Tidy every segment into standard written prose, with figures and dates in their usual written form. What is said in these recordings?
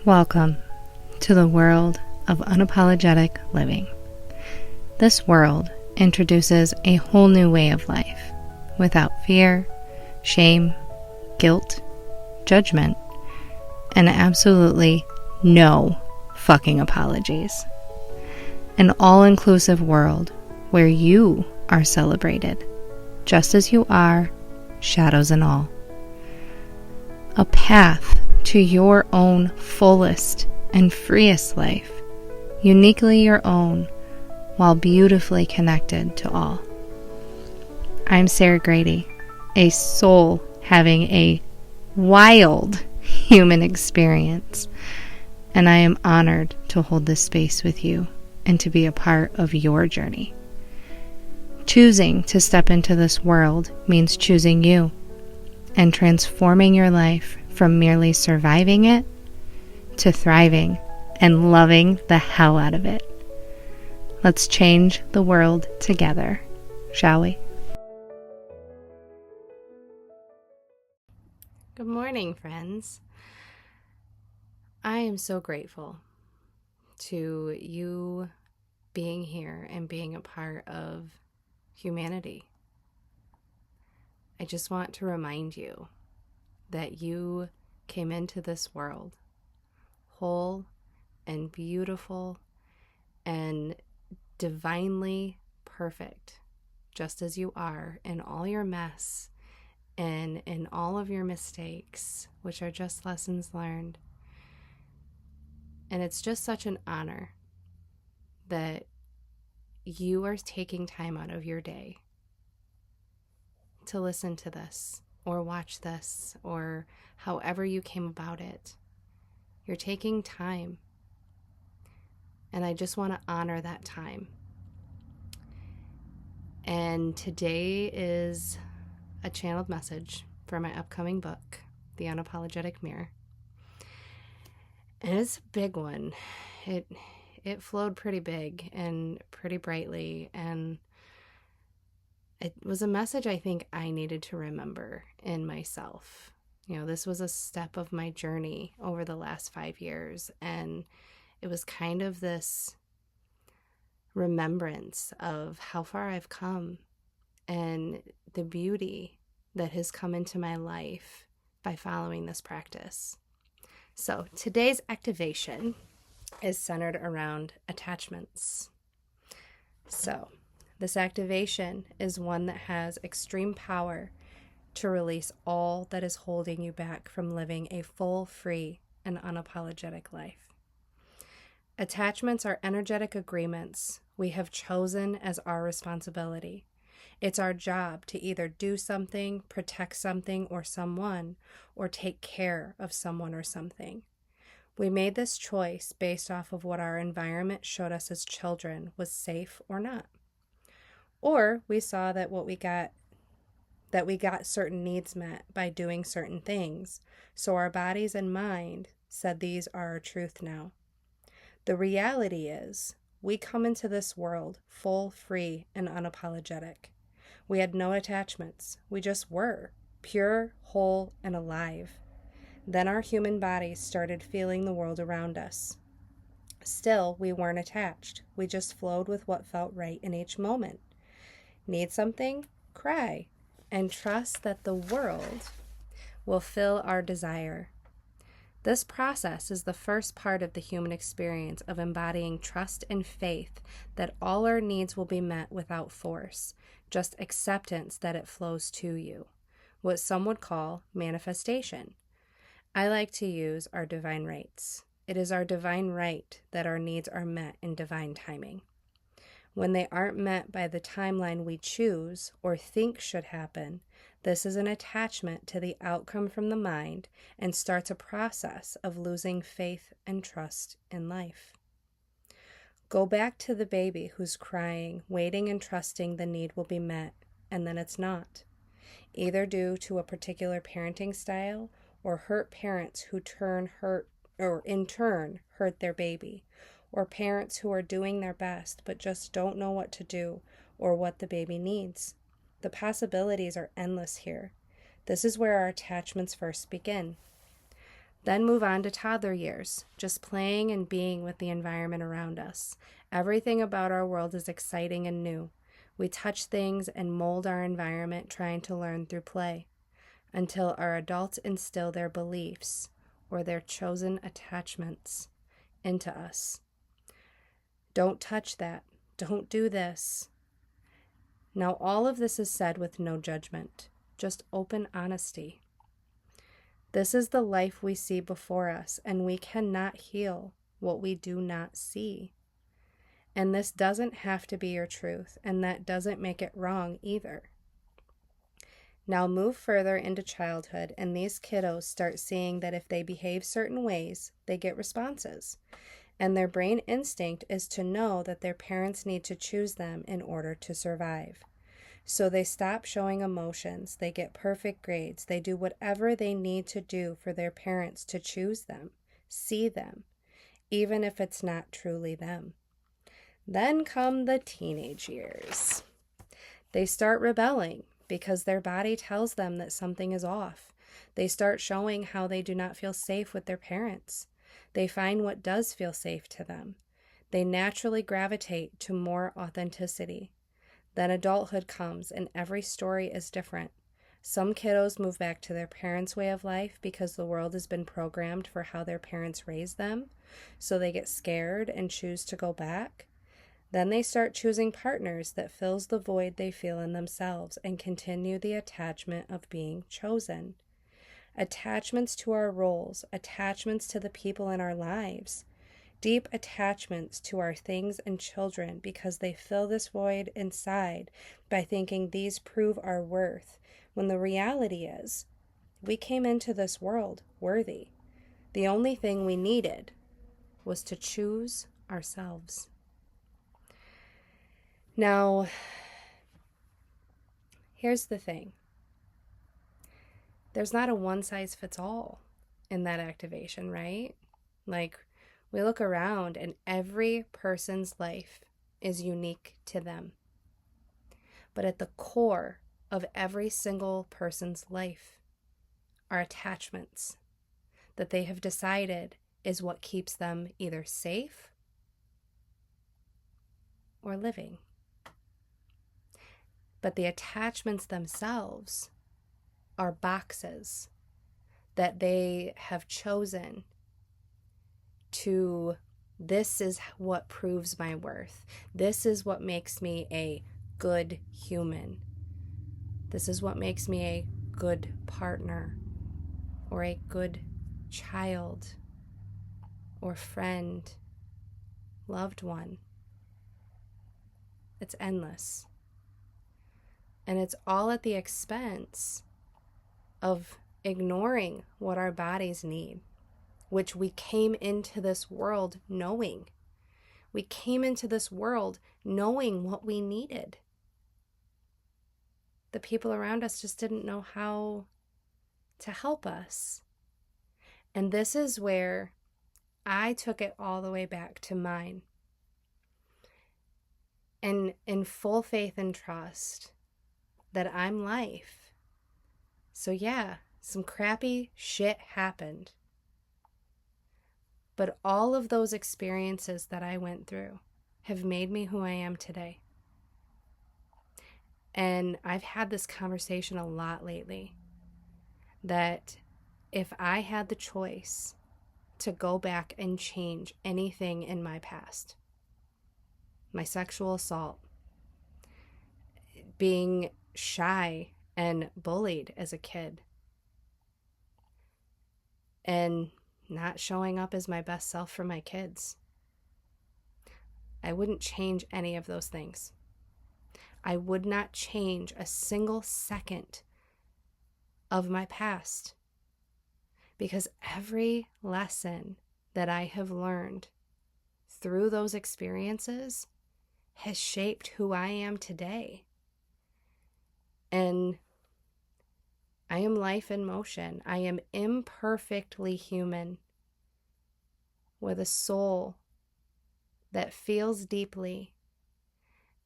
Welcome to the world of unapologetic living. This world introduces a whole new way of life without fear, shame, guilt, judgment, and absolutely no fucking apologies. An all-inclusive world where you are celebrated just as you are, shadows and all. A path to your own fullest and freest life, uniquely your own, while beautifully connected to all. I'm Sarah Grady, a soul having a wild human experience, and I am honored to hold this space with you and to be a part of your journey. Choosing to step into this world means choosing you and transforming your life from merely surviving it to thriving and loving the hell out of it. Let's change the world together, shall we? Good morning, friends. I am so grateful to you being here and being a part of humanity. I just want to remind you that you came into this world whole and beautiful and divinely perfect, just as you are in all your mess and in all of your mistakes, which are just lessons learned. And it's just such an honor that you are taking time out of your day to listen to this or watch this or however you came about it. You're taking time, and I just want to honor that time. And today is a channeled message for my upcoming book, The Unapologetic Mirror. And it's a big one. It flowed pretty big and pretty brightly, and it was a message I think I needed to remember in myself. You know, this was a step of my journey over the last 5 years, and it was kind of this remembrance of how far I've come and the beauty that has come into my life by following this practice. So today's activation is centered around attachments. So this activation is one that has extreme power to release all that is holding you back from living a full, free, and unapologetic life. Attachments are energetic agreements we have chosen as our responsibility. It's our job to either do something, protect something or someone, or take care of someone or something. We made this choice based off of what our environment showed us as children was safe or not. Or we saw that we got certain needs met by doing certain things. So our bodies and mind said these are our truth now. The reality is we come into this world full, free, and unapologetic. We had no attachments. We just were pure, whole, and alive. Then our human bodies started feeling the world around us. Still, we weren't attached. We just flowed with what felt right in each moment. Need something? Cry. And trust that the world will fill our desire. This process is the first part of the human experience of embodying trust and faith that all our needs will be met without force, just acceptance that it flows to you, what some would call manifestation. I like to use our divine rights. It is our divine right that our needs are met in divine timing. When they aren't met by the timeline we choose or think should happen, this is an attachment to the outcome from the mind and starts a process of losing faith and trust in life. Go back to the baby who's crying, waiting and trusting the need will be met, and then it's not, either due to a particular parenting style or hurt parents who in turn hurt their baby, or parents who are doing their best but just don't know what to do or what the baby needs. The possibilities are endless here. This is where our attachments first begin. Then move on to toddler years, just playing and being with the environment around us. Everything about our world is exciting and new. We touch things and mold our environment trying to learn through play until our adults instill their beliefs or their chosen attachments into us. Don't touch that. Don't do this. Now, all of this is said with no judgment, just open honesty. This is the life we see before us, and we cannot heal what we do not see. And this doesn't have to be your truth, and that doesn't make it wrong either. Now move further into childhood, and these kiddos start seeing that if they behave certain ways, they get responses. And their brain instinct is to know that their parents need to choose them in order to survive. So they stop showing emotions, they get perfect grades, they do whatever they need to do for their parents to choose them, see them, even if it's not truly them. Then come the teenage years. They start rebelling because their body tells them that something is off. They start showing how they do not feel safe with their parents. They find what does feel safe to them. They naturally gravitate to more authenticity. Then adulthood comes, and every story is different. Some kiddos move back to their parents' way of life because the world has been programmed for how their parents raised them, so they get scared and choose to go back. Then they start choosing partners that fills the void they feel in themselves and continue the attachment of being chosen. Attachments to our roles, attachments to the people in our lives. Deep attachments to our things and children because they fill this void inside by thinking these prove our worth, when the reality is we came into this world worthy. The only thing we needed was to choose ourselves. Now, here's the thing. There's not a one-size-fits-all in that activation, right? Like, we look around and every person's life is unique to them. But at the core of every single person's life are attachments that they have decided is what keeps them either safe or living. But the attachments themselves are boxes that they have chosen to, this is what proves my worth. This is what makes me a good human. This is what makes me a good partner or a good child or friend, loved one. It's endless. And it's all at the expense of ignoring what our bodies need, which we came into this world knowing. We came into this world knowing what we needed. The people around us just didn't know how to help us. And this is where I took it all the way back to mine. And in full faith and trust that I'm life. So yeah, some crappy shit happened. But all of those experiences that I went through have made me who I am today. And I've had this conversation a lot lately, that if I had the choice to go back and change anything in my past, my sexual assault, being shy and bullied as a kid, and not showing up as my best self for my kids, I wouldn't change any of those things. I would not change a single second of my past, because every lesson that I have learned through those experiences has shaped who I am today. And I am life in motion. I am imperfectly human with a soul that feels deeply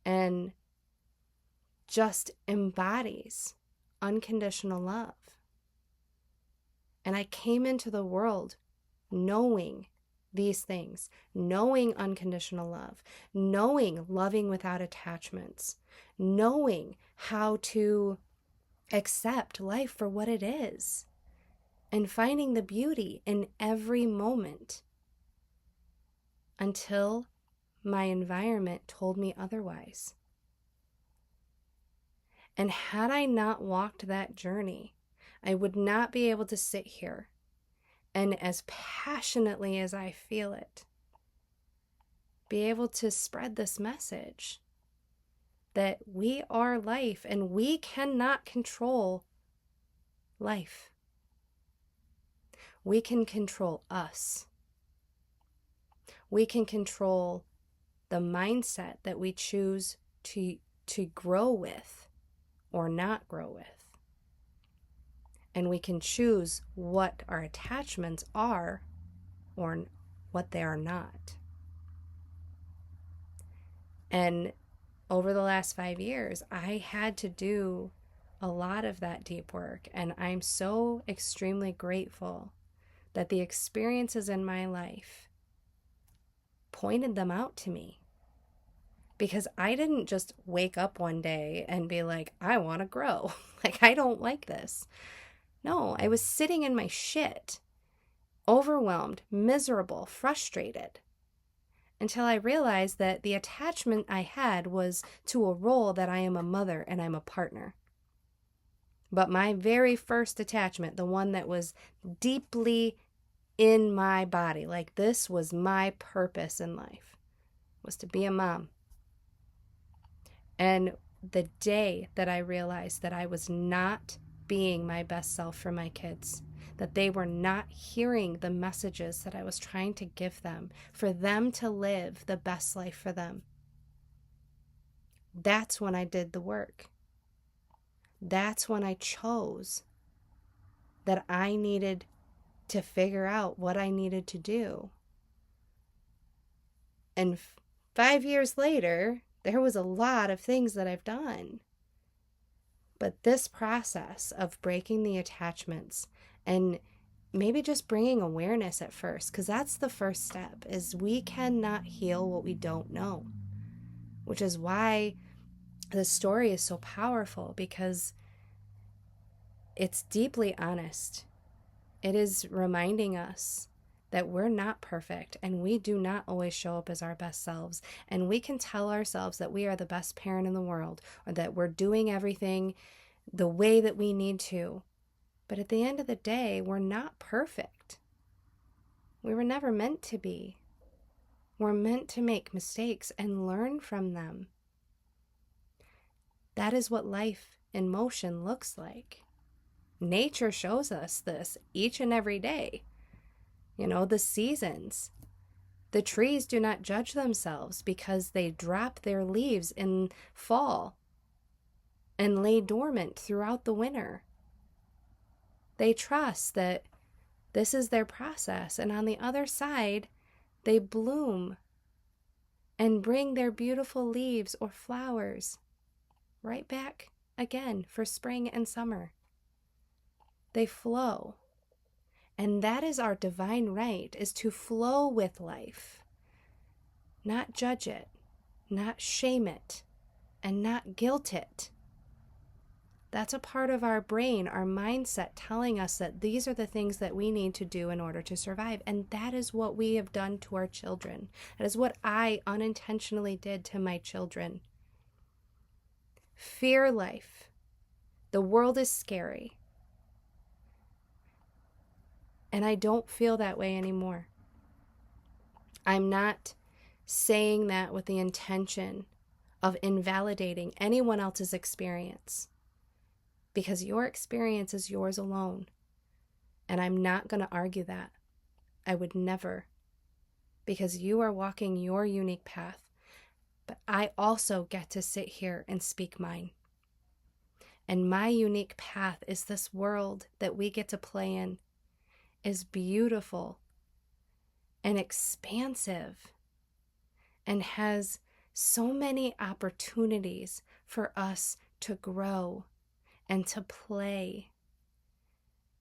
and just embodies unconditional love. And I came into the world knowing these things, knowing unconditional love, knowing loving without attachments, knowing how to accept life for what it is, and finding the beauty in every moment until my environment told me otherwise. And had I not walked that journey, I would not be able to sit here and, as passionately as I feel it, be able to spread this message that we are life and we cannot control life. We can control us. We can control the mindset that we choose to grow with or not grow with. And we can choose what our attachments are or what they are not. And over the last 5 years, I had to do a lot of that deep work. And I'm so extremely grateful that the experiences in my life pointed them out to me. Because I didn't just wake up one day and be like, I want to grow. Like, I don't like this. No, I was sitting in my shit, overwhelmed, miserable, frustrated, until I realized that the attachment I had was to a role that I am a mother and I'm a partner. But my very first attachment, the one that was deeply in my body, like this was my purpose in life, was to be a mom. And the day that I realized that I was not being my best self for my kids, that they were not hearing the messages that I was trying to give them for them to live the best life for them, that's when I did the work. That's when I chose that I needed to figure out what I needed to do. And 5 years later, there was a lot of things that I've done. But this process of breaking the attachments and maybe just bringing awareness at first, because that's the first step, is we cannot heal what we don't know, which is why the story is so powerful, because it's deeply honest. It is reminding us that we're not perfect and we do not always show up as our best selves. And we can tell ourselves that we are the best parent in the world or that we're doing everything the way that we need to. But at the end of the day, we're not perfect. We were never meant to be. We're meant to make mistakes and learn from them. That is what life in motion looks like. Nature shows us this each and every day. You know, the seasons. The trees do not judge themselves because they drop their leaves in fall and lay dormant throughout the winter. They trust that this is their process, and on the other side, they bloom and bring their beautiful leaves or flowers right back again for spring and summer. They flow. And that is our divine right, is to flow with life, not judge it, not shame it, and not guilt it. That's a part of our brain, our mindset, telling us that these are the things that we need to do in order to survive. And that is what we have done to our children. That is what I unintentionally did to my children. Fear life. The world is scary. And I don't feel that way anymore. I'm not saying that with the intention of invalidating anyone else's experience, because your experience is yours alone. And I'm not going to argue that. I would never, because you are walking your unique path. But I also get to sit here and speak mine. And my unique path is this world that we get to play in. Is beautiful and expansive and has so many opportunities for us to grow and to play.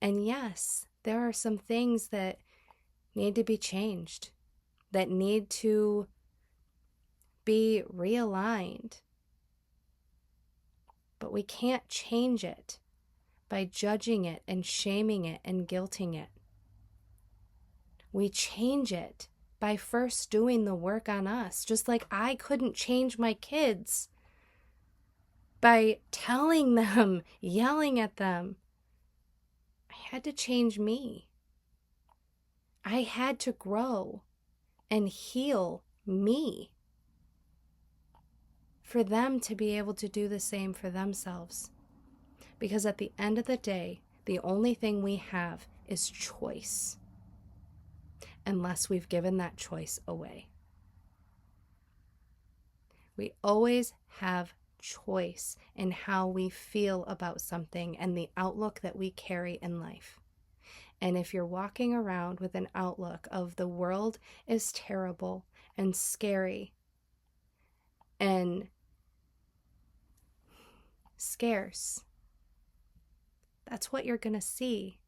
And yes, there are some things that need to be changed, that need to be realigned. But we can't change it by judging it and shaming it and guilting it. We change it by first doing the work on us. Just like I couldn't change my kids by telling them, yelling at them. I had to change me. I had to grow and heal me for them to be able to do the same for themselves. Because at the end of the day, the only thing we have is choice, unless we've given that choice away. We always have choice in how we feel about something and the outlook that we carry in life. And if you're walking around with an outlook of the world is terrible and scary and scarce, that's what you're going to see,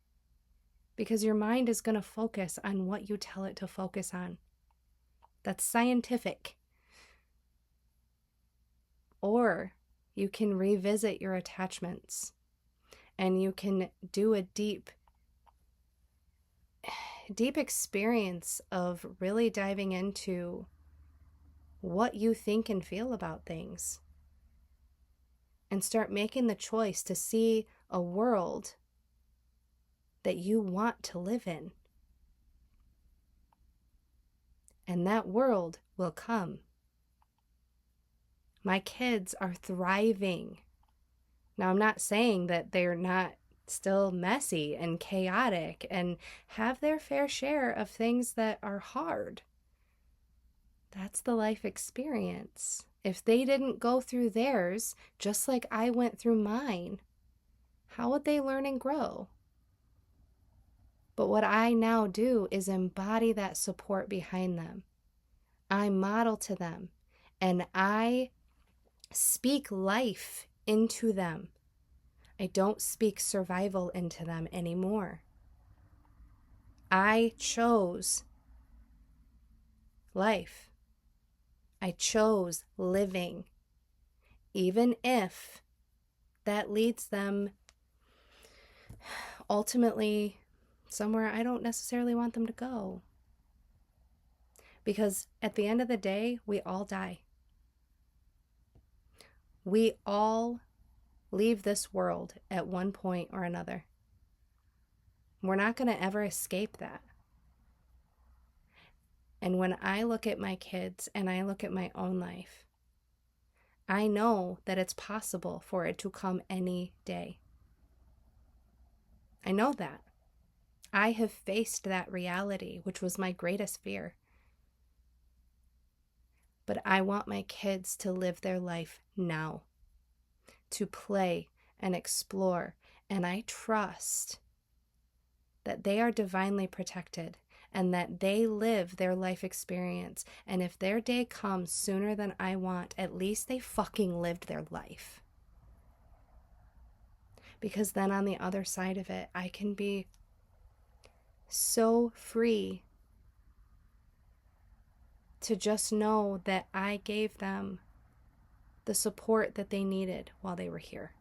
because your mind is going to focus on what you tell it to focus on. That's scientific. Or you can revisit your attachments and you can do a deep experience of really diving into what you think and feel about things, and start making the choice to see a world that you want to live in. And that world will come. My kids are thriving. Now, I'm not saying that they're not still messy and chaotic and have their fair share of things that are hard. That's the life experience. If they didn't go through theirs, just like I went through mine, how would they learn and grow? But what I now do is embody that support behind them. I model to them, and I speak life into them. I don't speak survival into them anymore. I chose life. I chose living, even if that leads them ultimately somewhere I don't necessarily want them to go. Because at the end of the day, we all die. We all leave this world at one point or another. We're not going to ever escape that. And when I look at my kids and I look at my own life, I know that it's possible for it to come any day. I know that. I have faced that reality, which was my greatest fear. But I want my kids to live their life now, to play and explore, and I trust that they are divinely protected and that they live their life experience. And if their day comes sooner than I want, at least they fucking lived their life. Because then on the other side of it, I can be so free to just know that I gave them the support that they needed while they were here.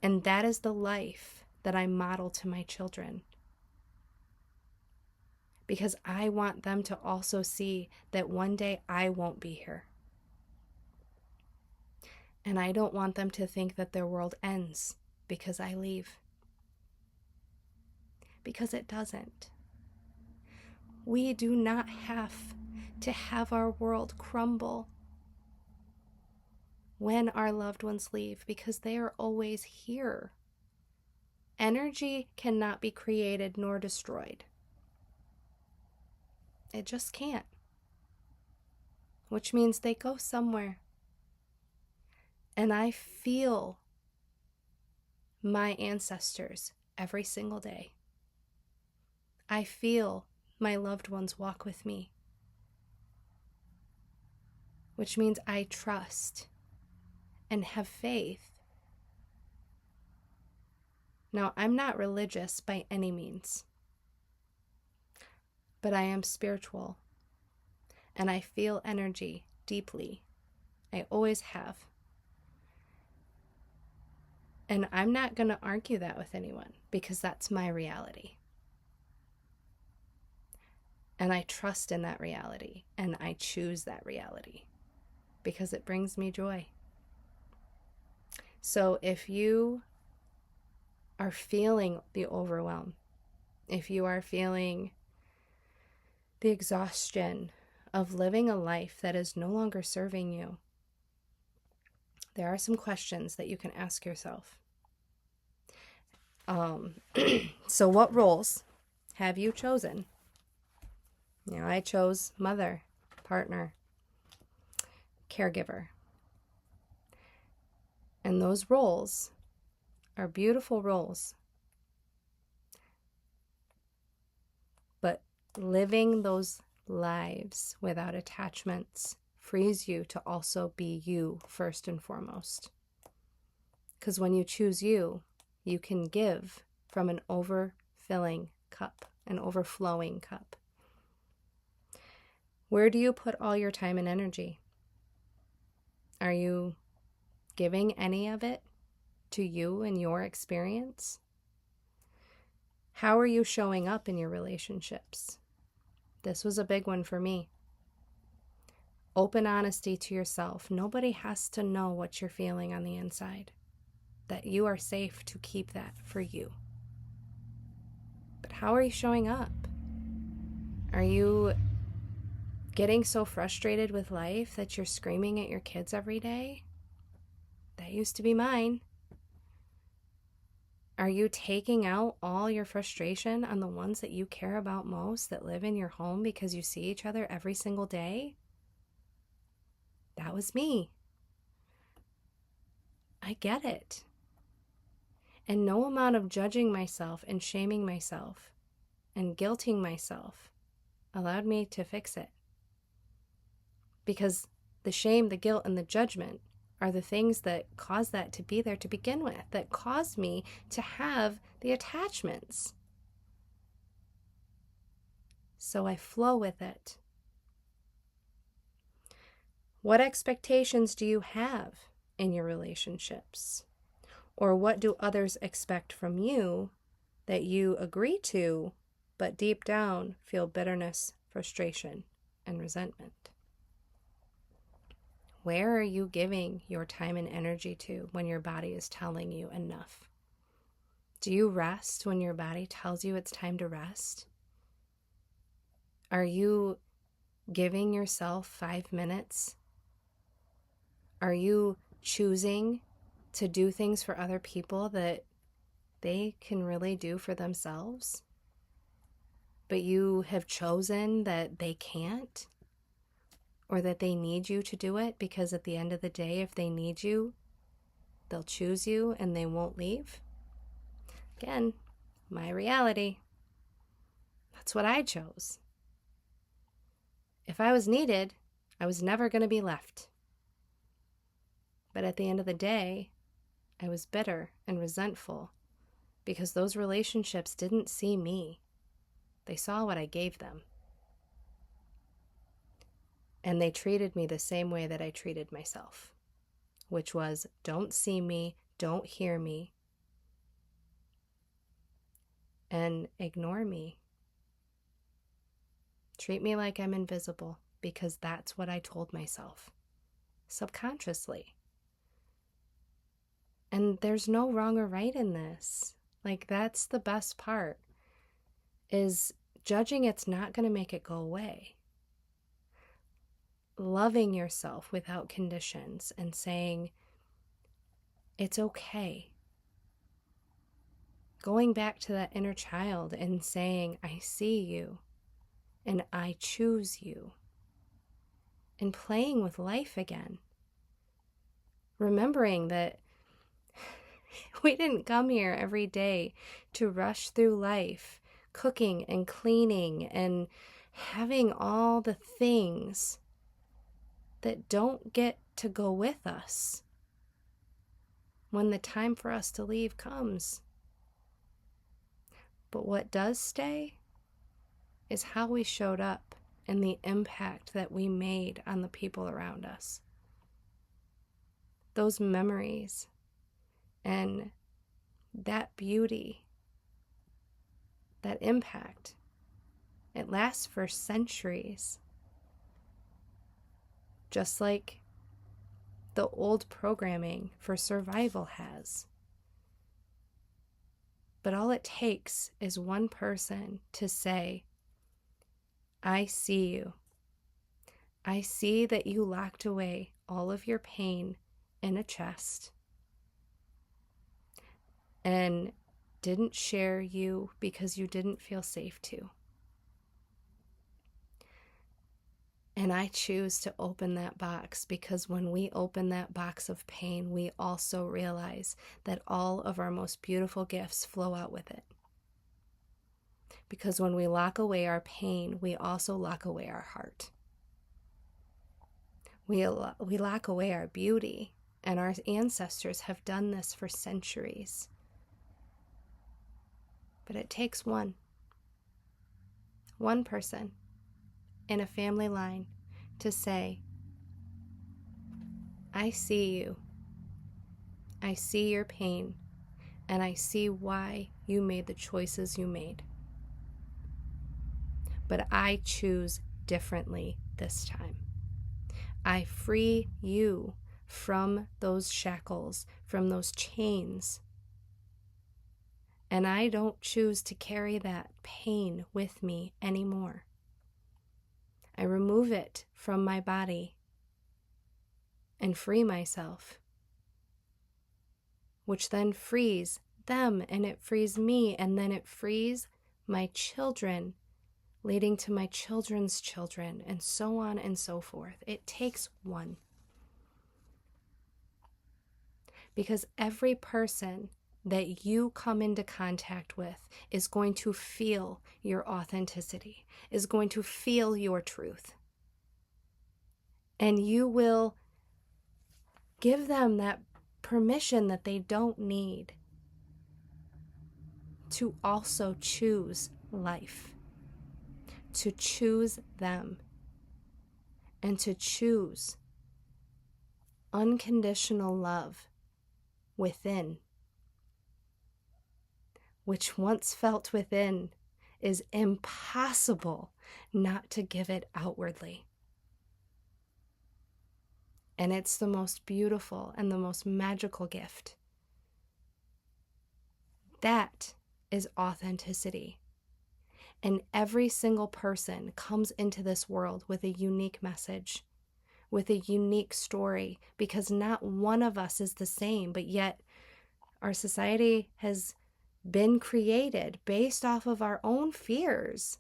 And that is the life that I model to my children. Because I want them to also see that one day I won't be here. And I don't want them to think that their world ends because I leave. Because it doesn't. We do not have to have our world crumble when our loved ones leave, because they are always here. Energy cannot be created nor destroyed. It just can't. Which means they go somewhere. And I feel my ancestors every single day. I feel my loved ones walk with me. Which means I trust and have faith Now, I'm not religious by any means, but I am spiritual and I feel energy deeply. I always have. And I'm not going to argue that with anyone because that's my reality. And I trust in that reality and I choose that reality because it brings me joy. So if you are feeling the overwhelm, if you are feeling the exhaustion of living a life that is no longer serving you, there are some questions that you can ask yourself. So what roles have you chosen? I chose mother, partner, caregiver. And those roles are beautiful roles. But living those lives without attachments frees you to also be you first and foremost. Because when you choose you, you can give from an overfilling cup, an overflowing cup. Where do you put all your time and energy? Are you giving any of it to you and your experience? How are you showing up in your relationships? This was a big one for me. Open honesty to yourself. Nobody has to know what you're feeling on the inside. That you are safe to keep that for you. But how are you showing up? Are you getting so frustrated with life that you're screaming at your kids every day? That used to be mine. Are you taking out all your frustration on the ones that you care about most that live in your home because you see each other every single day? That was me. I get it. And no amount of judging myself and shaming myself and guilting myself allowed me to fix it. Because the shame, the guilt, and the judgment are the things that cause that to be there to begin with, that caused me to have the attachments. So I flow with it. What expectations do you have in your relationships? Or what do others expect from you that you agree to, but deep down feel bitterness, frustration, and resentment? Where are you giving your time and energy to when your body is telling you enough? Do you rest when your body tells you it's time to rest? Are you giving yourself 5 minutes? Are you choosing to do things for other people that they can really do for themselves, but you have chosen that they can't, or that they need you to do it because at the end of the day, if they need you, they'll choose you and they won't leave? Again, my reality. That's what I chose. If I was needed, I was never going to be left. But at the end of the day, I was bitter and resentful because those relationships didn't see me. They saw what I gave them. And they treated me the same way that I treated myself, which was don't see me, don't hear me, and ignore me. Treat me like I'm invisible because that's what I told myself subconsciously. And there's no wrong or right in this. Like, that's the best part, is judging it's not going to make it go away. Loving yourself without conditions and saying, it's okay. Going back to that inner child and saying, I see you and I choose you. And playing with life again. Remembering that we didn't come here every day to rush through life, cooking and cleaning and having all the things that don't get to go with us when the time for us to leave comes. But what does stay is how we showed up and the impact that we made on the people around us. Those memories and that beauty, that impact, it lasts for centuries. Just like the old programming for survival has. But all it takes is one person to say, I see you. I see that you locked away all of your pain in a chest and didn't share you because you didn't feel safe to. And I choose to open that box because when we open that box of pain, we also realize that all of our most beautiful gifts flow out with it. Because when we lock away our pain, we also lock away our heart. We lock away our beauty, and our ancestors have done this for centuries. But it takes one person in a family line to say, I see you. I see your pain, and I see why you made the choices you made. But I choose differently this time. I free you from those shackles, from those chains. And I don't choose to carry that pain with me anymore. I remove it from my body and free myself, which then frees them and it frees me, and then it frees my children, leading to my children's children, and so on and so forth. It takes one. Because every person that you come into contact with is going to feel your authenticity, is going to feel your truth. And you will give them that permission that they don't need to also choose life, to choose them, and to choose unconditional love within, which once felt within is impossible not to give it outwardly. And it's the most beautiful and the most magical gift. That is authenticity. And every single person comes into this world with a unique message, with a unique story, because not one of us is the same, but yet our society has been created based off of our own fears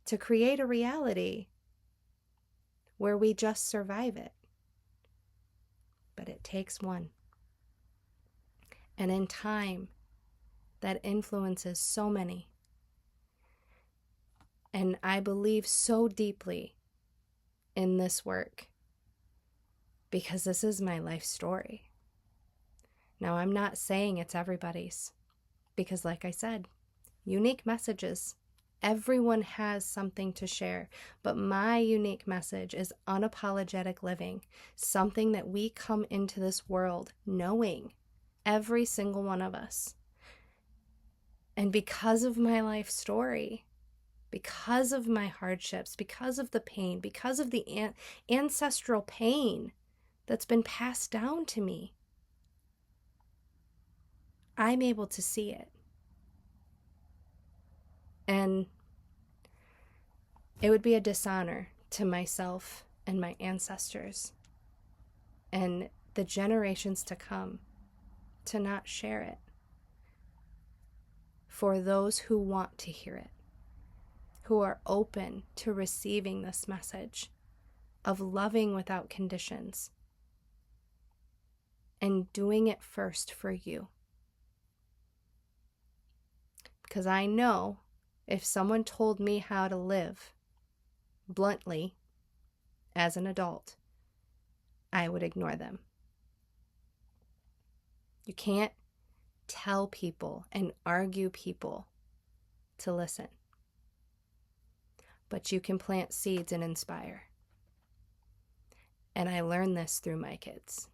to create a reality where we just survive it. But it takes one. And in time, that influences so many. And I believe so deeply in this work because this is my life story. Now, I'm not saying it's everybody's because, like I said, unique messages. Everyone has something to share, but my unique message is unapologetic living, something that we come into this world knowing, every single one of us. And because of my life story, because of my hardships, because of the pain, because of the ancestral pain that's been passed down to me, I'm able to see it. And it would be a dishonor to myself and my ancestors and the generations to come to not share it for those who want to hear it, who are open to receiving this message of loving without conditions and doing it first for you. Because I know if someone told me how to live bluntly as an adult, I would ignore them. You can't tell people and argue people to listen. But you can plant seeds and inspire. And I learned this through my kids.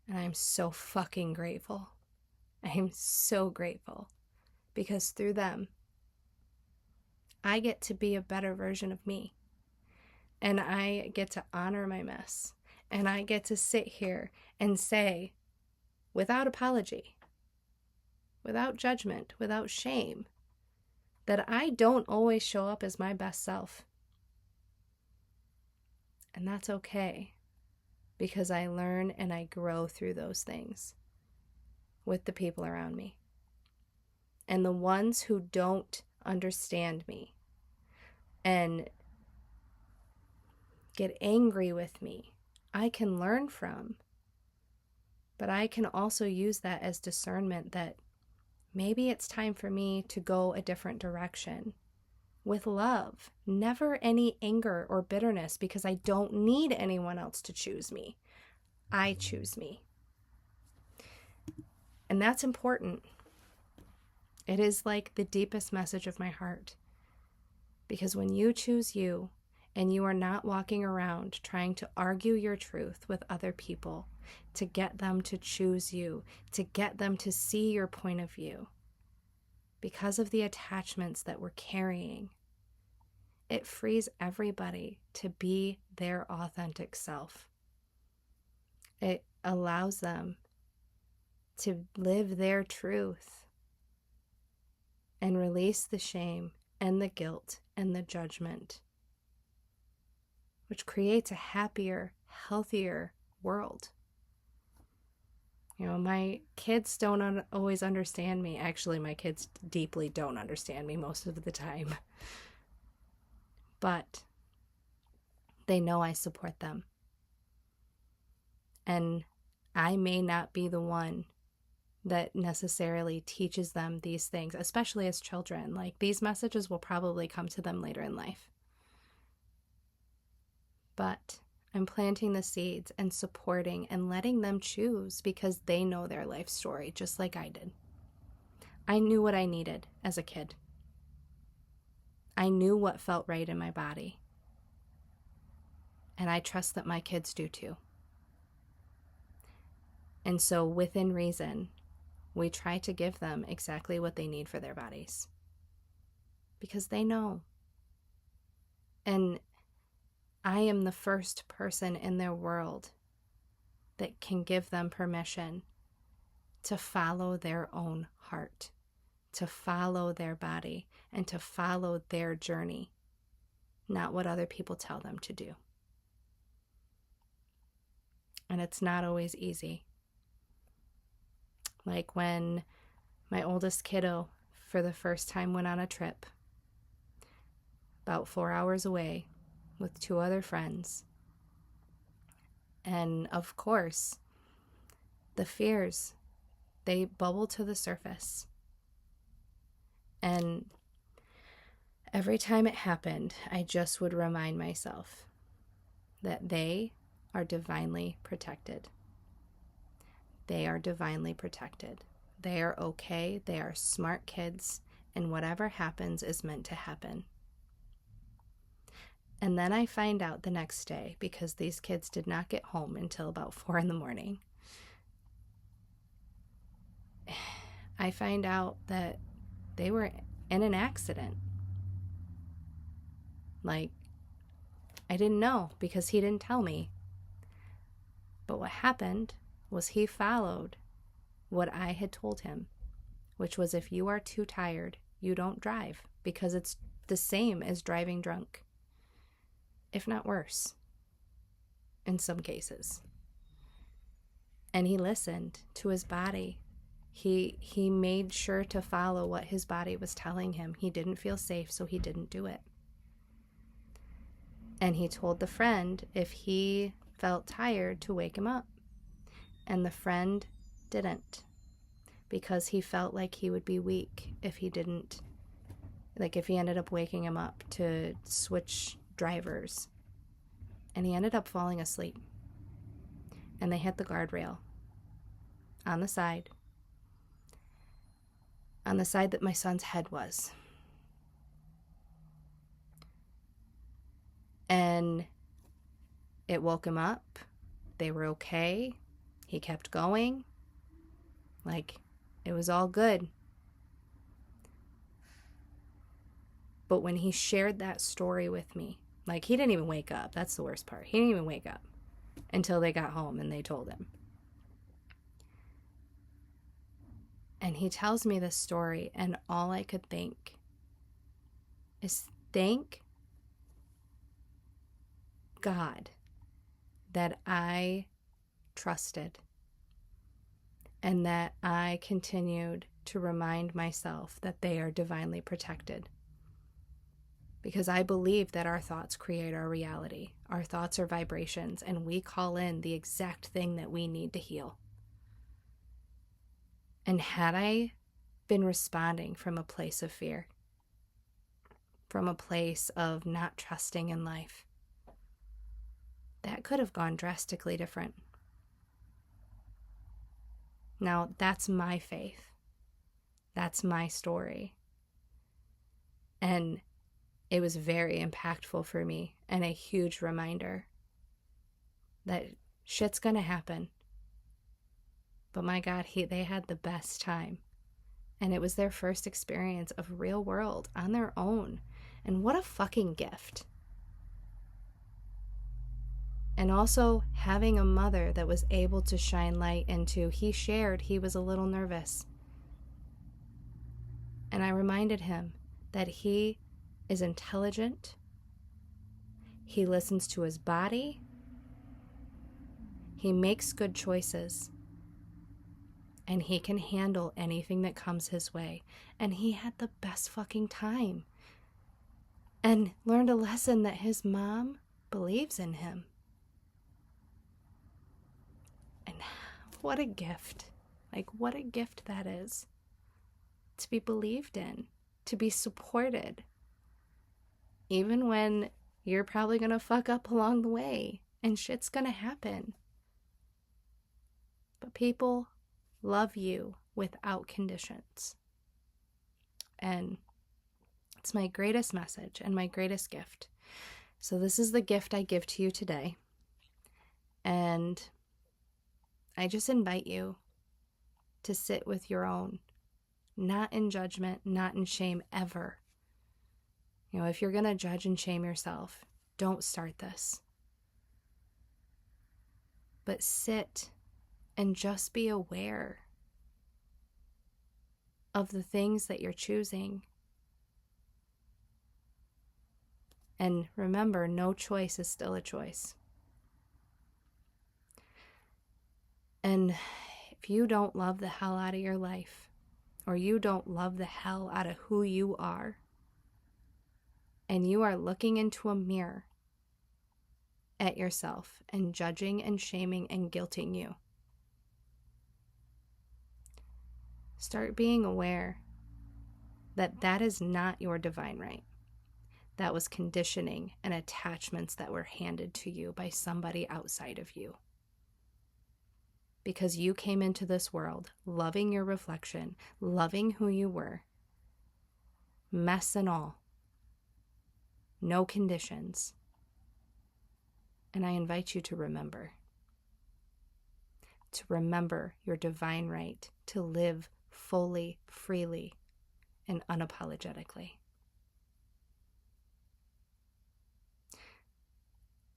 And I'm so fucking grateful. I am so grateful because through them, I get to be a better version of me. And I get to honor my mess. And I get to sit here and say, without apology, without judgment, without shame, that I don't always show up as my best self. And that's okay, because I learn and I grow through those things with the people around me. And the ones who don't understand me and get angry with me, I can learn from. But I can also use that as discernment that maybe it's time for me to go a different direction with love. Never any anger or bitterness, because I don't need anyone else to choose me. I choose me. And that's important. It is like the deepest message of my heart. Because when you choose you, and you are not walking around trying to argue your truth with other people to get them to choose you, to get them to see your point of view, because of the attachments that we're carrying, it frees everybody to be their authentic self. It allows them to live their truth and release the shame and the guilt and the judgment, which creates a happier, healthier world. You know, my kids don't always understand me. Actually, my kids deeply don't understand me most of the time. But they know I support them. And I may not be the one that necessarily teaches them these things, especially as children. Like, these messages will probably come to them later in life. But I'm planting the seeds and supporting and letting them choose, because they know their life story just like I did. I knew what I needed as a kid. I knew what felt right in my body. And I trust that my kids do too. And so within reason, we try to give them exactly what they need for their bodies, because they know. And I am the first person in their world that can give them permission to follow their own heart, to follow their body, and to follow their journey, not what other people tell them to do. And it's not always easy. Like when my oldest kiddo for the first time went on a trip about 4 hours away with 2 other friends. And of course, the fears, they bubble to the surface. And every time it happened, I just would remind myself that they are divinely protected. They are divinely protected. They are okay. They are smart kids. And whatever happens is meant to happen. And then I find out the next day, because these kids did not get home until about 4 a.m. I find out that they were in an accident. Like, I didn't know because he didn't tell me. But what happened was he followed what I had told him, which was, if you are too tired, you don't drive, because it's the same as driving drunk, if not worse, in some cases. And he listened to his body. He made sure to follow what his body was telling him. He didn't feel safe, so he didn't do it. And he told the friend if he felt tired to wake him up. And the friend didn't, because he felt like he would be weak if he didn't, like if he ended up waking him up to switch drivers. And he ended up falling asleep. And they hit the guardrail on the side. on the side that my son's head was. And it woke him up. They were okay. He kept going. Like, it was all good. But when he shared that story with me, like, he didn't even wake up. That's the worst part. He didn't even wake up until they got home and they told him. And he tells me this story, and all I could think is, thank God that I trusted and that I continued to remind myself that they are divinely protected. Because I believe that our thoughts create our reality. Our thoughts are vibrations, and we call in the exact thing that we need to heal. And had I been responding from a place of fear, from a place of not trusting in life, that could have gone drastically different. Now, that's my faith. That's my story. And it was very impactful for me and a huge reminder that shit's gonna happen. But my God, they had the best time. And it was their first experience of real world on their own. And what a fucking gift. And also having a mother that was able to shine light into, he shared he was a little nervous. And I reminded him that he is intelligent. He listens to his body. He makes good choices. And he can handle anything that comes his way. And he had the best fucking time. And learned a lesson that his mom believes in him. And what a gift. Like, what a gift that is. To be believed in. To be supported. Even when you're probably going to fuck up along the way. And shit's going to happen. But people love you without conditions. And it's my greatest message and my greatest gift. So this is the gift I give to you today. And I just invite you to sit with your own, not in judgment, not in shame ever. You know, if you're going to judge and shame yourself, don't start this. But sit and just be aware of the things that you're choosing. And remember, no choice is still a choice. And if you don't love the hell out of your life, or you don't love the hell out of who you are, and you are looking into a mirror at yourself and judging and shaming and guilting you, start being aware that that is not your divine right. That was conditioning and attachments that were handed to you by somebody outside of you. Because you came into this world loving your reflection, loving who you were, mess and all, no conditions. And I invite you to remember your divine right to live fully, freely, and unapologetically.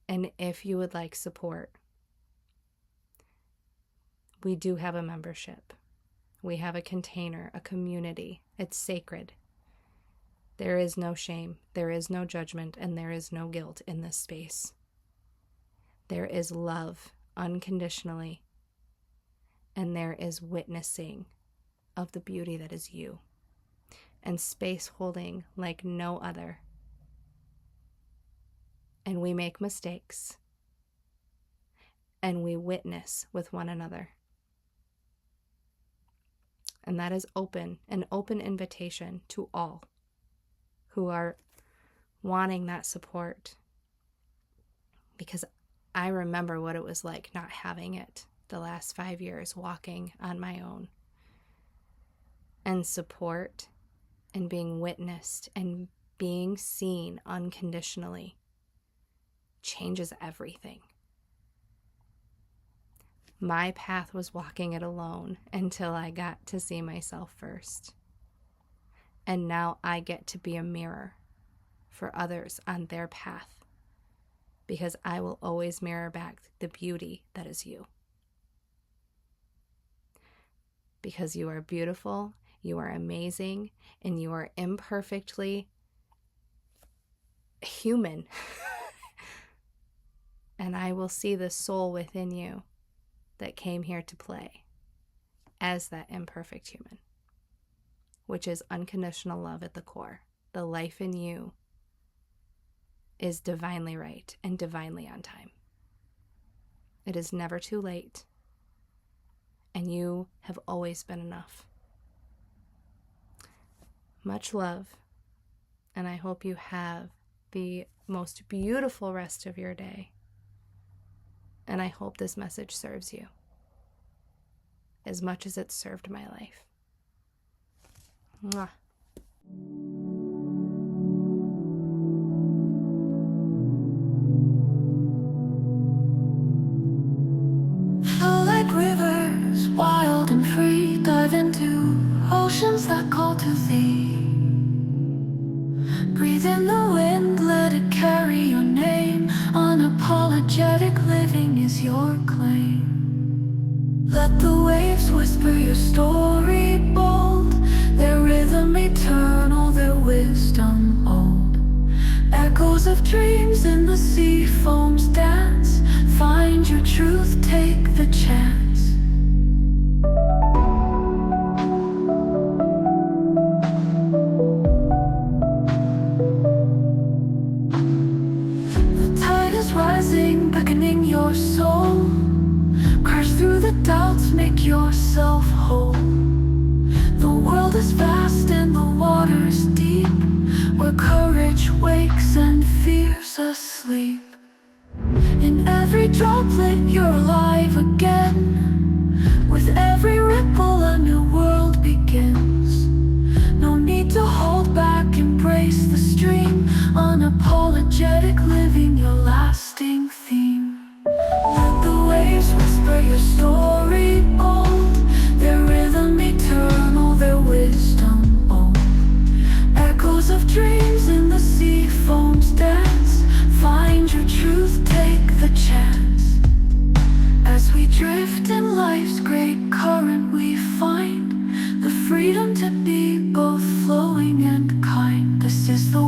And if you would like support, we do have a membership. We have a container, a community. It's sacred. There is no shame, there is no judgment, and there is no guilt in this space. There is love unconditionally, and there is witnessing of the beauty that is you, and space holding like no other. And we make mistakes, and we witness with one another. And that is an open invitation to all who are wanting that support. Because I remember what it was like not having it the last 5 years, walking on my own. and support and being witnessed and being seen unconditionally changes everything. My path was walking it alone until I got to see myself first. And now I get to be a mirror for others on their path, because I will always mirror back the beauty that is you. Because you are beautiful, you are amazing, and you are imperfectly human. And I will see the soul within you that came here to play as that imperfect human, which is unconditional love at the core. The life in you is divinely right and divinely on time. It is never too late, and you have always been enough. Much love, and I hope you have the most beautiful rest of your day. And I hope this message serves you as much as it served my life. Mwah. Flow like rivers, wild and free. Dive into oceans that call to thee. Breathe in the wind, let it carry your name. Unapologetic living is your claim. Let the waves whisper your story bold. Their rhythm eternal, their wisdom old. Echoes of dreams in the sea foam's dance. Find your truth, take the chance. Rising, beckoning your soul. Crash through the doubts, make yourself whole. The world is vast and the water's deep, where courage wakes and fear's asleep. In every droplet you're alive again. With every ripple a new world begins. No need to hold back, embrace the stream. Unapologetic living, your lasting theme. Let the waves whisper your story bold. Their rhythm eternal, their wisdom old. Echoes of dreams in the sea foam's dance. Find your truth, take the chance. As we drift in life's great current, we find the freedom to be both flowing and kind. This is the